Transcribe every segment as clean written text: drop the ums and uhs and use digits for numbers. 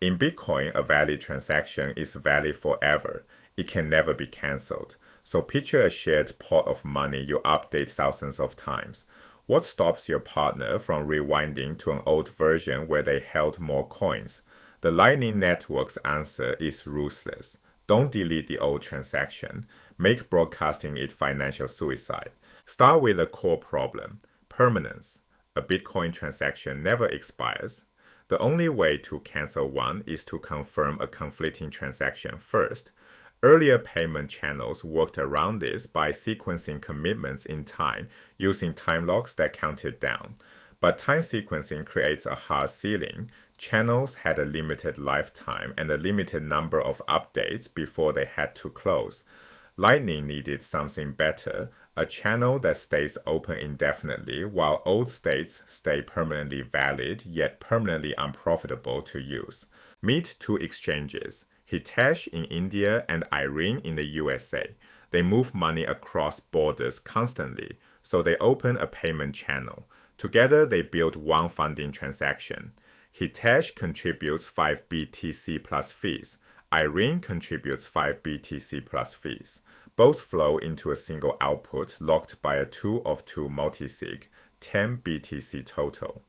In Bitcoin, a valid transaction is valid forever. It can never be cancelled. So picture a shared pot of money you update thousands of times. What stops your partner from rewinding to an old version where they held more coins? The Lightning Network's answer is ruthless. Don't delete the old transaction. Make broadcasting it financial suicide. Start with a core problem: permanence. A Bitcoin transaction never expires. The only way to cancel one is to confirm a conflicting transaction first. Earlier payment channels worked around this by sequencing commitments in time using time locks that counted down. But time sequencing creates a hard ceiling. Channels had a limited lifetime and a limited number of updates before they had to close. Lightning needed something better, a channel that stays open indefinitely while old states stay permanently valid yet permanently unprofitable to use. Meet two exchanges, Hitesh in India and Irene in the USA. They move money across borders constantly, so they open a payment channel. Together they build one funding transaction. Hitesh contributes 5 BTC plus fees. Irene contributes 5 BTC plus fees. Both flow into a single output locked by a 2 of 2 multisig, 10 BTC total.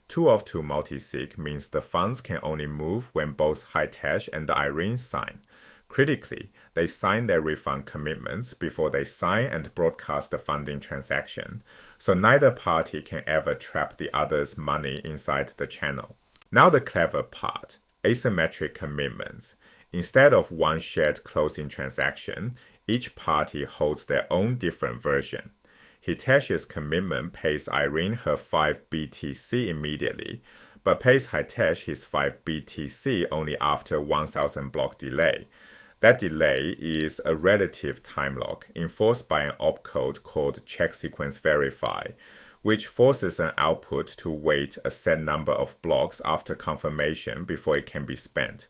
2 of 2 multisig means the funds can only move when both Hitesh and Irene sign. Critically, they sign their refund commitments before they sign and broadcast the funding transaction, so neither party can ever trap the other's money inside the channel. Now the clever part: asymmetric commitments. Instead of one shared closing transaction, each party holds their own different version. Hitesh's commitment pays Irene her 5 BTC immediately, but pays Hitesh his 5 BTC only after 1000 block delay. That delay is a relative time lock enforced by an opcode called CHECKSEQUENCEVERIFY, which forces an output to wait a set number of blocks after confirmation before it can be spent.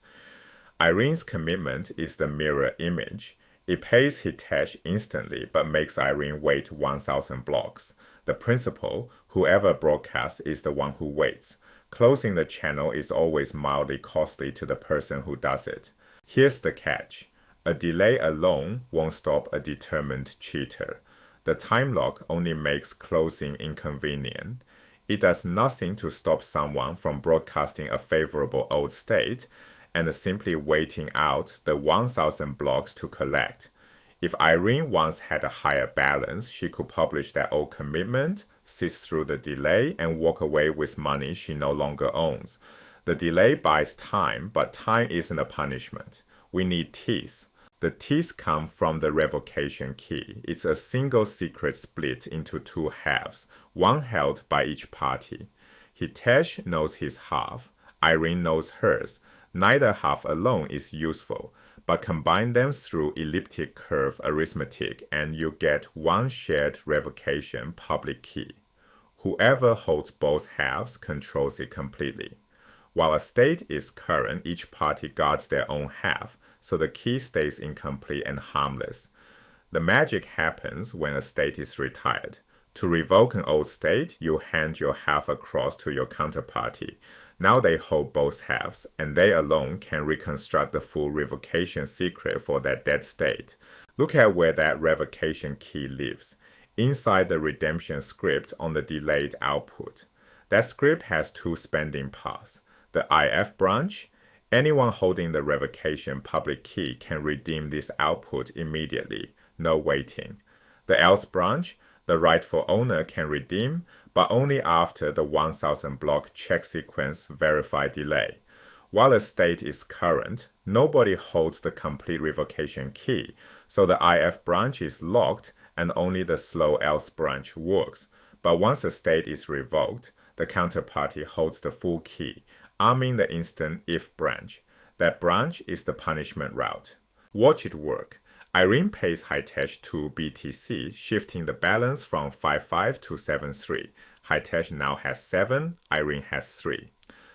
Irene's commitment is the mirror image. It pays Hitesh instantly but makes Irene wait 1000 blocks. The principle: whoever broadcasts is the one who waits. Closing the channel is always mildly costly to the person who does it. Here's the catch: a delay alone won't stop a determined cheater. The time lock only makes closing inconvenient. It does nothing to stop someone from broadcasting a favorable old state and simply waiting out the 1000 blocks to collect. If Irene once had a higher balance, she could publish that old commitment, sit through the delay, and walk away with money she no longer owns. The delay buys time, but time isn't a punishment. We need teeth. The teeth come from the revocation key. It's a single secret split into two halves, one held by each party. Hitesh knows his half. Irene knows hers. Neither half alone is useful, but combine them through elliptic curve arithmetic and you get one shared revocation public key. Whoever holds both halves controls it completely. While a state is current, each party guards their own half, so the key stays incomplete and harmless. The magic happens when a state is retired. To revoke an old state, you hand your half across to your counterparty. Now they hold both halves, and they alone can reconstruct the full revocation secret for that dead state. Look at where that revocation key lives, inside the redemption script on the delayed output. That script has two spending paths. The IF branch: anyone holding the revocation public key can redeem this output immediately, no waiting. The else branch: the rightful owner can redeem, but only after the 1000 block check sequence verify delay. While a state is current, nobody holds the complete revocation key, so the IF branch is locked and only the slow else branch works. But once a state is revoked, the counterparty holds the full key, arming the instant if branch. That branch is the punishment route. Watch it work. Irene pays Hitesh 2 BTC, shifting the balance from 5-5 to 7-3. Hitesh now has 7, Irene has 3.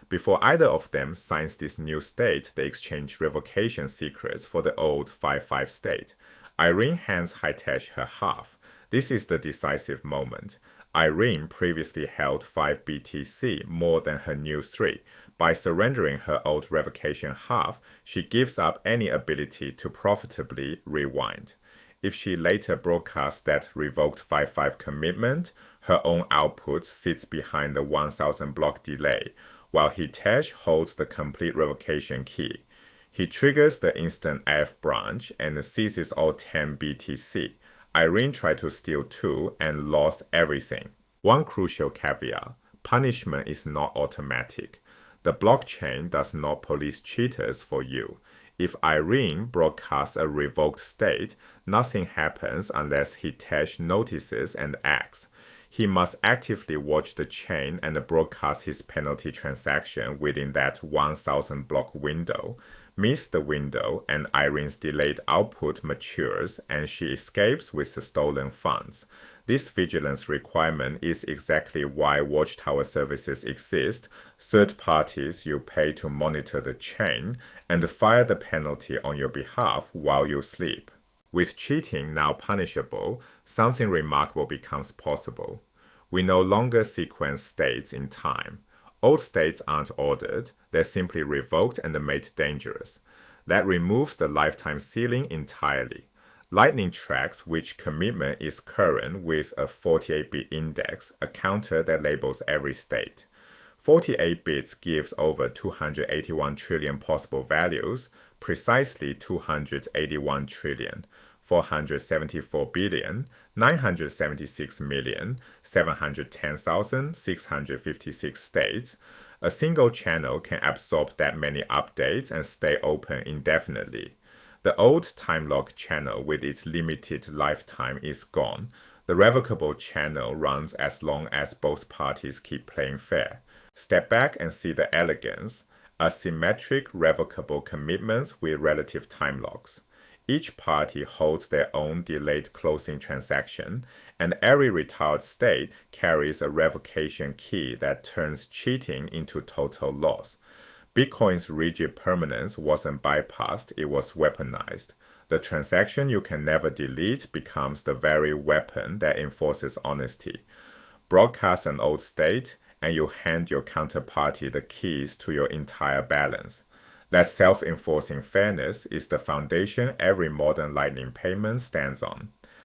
Before either of them signs this new state, they exchange revocation secrets for the old 5-5 state. Irene hands Hitesh her half. This is the decisive moment. Irene previously held 5 BTC, more than her new 3. By surrendering her old revocation half, she gives up any ability to profitably rewind. If she later broadcasts that revoked 5-5 commitment, her own output sits behind the 1000 block delay, while Hitesh holds the complete revocation key. He triggers the instant AF branch and seizes all 10 BTC. Irene tried to steal 2 and lost everything. One crucial caveat: punishment is not automatic. The blockchain does not police cheaters for you. If Irene broadcasts a revoked state, nothing happens unless Hitesh notices and acts. He must actively watch the chain and broadcast his penalty transaction within that 1000 block window. Miss the window, and Irene's delayed output matures and she escapes with the stolen funds. This vigilance requirement is exactly why Watchtower services exist, third parties you pay to monitor the chain and fire the penalty on your behalf while you sleep. With cheating now punishable, something remarkable becomes possible. We no longer sequence states in time. Old states aren't ordered, they're simply revoked and made dangerous. That removes the lifetime ceiling entirely. Lightning tracks which commitment is current with a 48-bit index, a counter that labels every state. 48 bits gives over 281 trillion possible values, precisely 281 trillion, 474 billion, 976,710,656 states. A single channel can absorb that many updates and stay open indefinitely. The old timelock channel with its limited lifetime is gone. The revocable channel runs as long as both parties keep playing fair. Step back and see the elegance. Asymmetric revocable commitments with relative time locks. Each party holds their own delayed closing transaction, and every retired state carries a revocation key that turns cheating into total loss. Bitcoin's rigid permanence wasn't bypassed, it was weaponized. The transaction you can never delete becomes the very weapon that enforces honesty. Broadcast an old state, and you hand your counterparty the keys to your entire balance. That self-enforcing fairness is the foundation every modern Lightning payment stands on.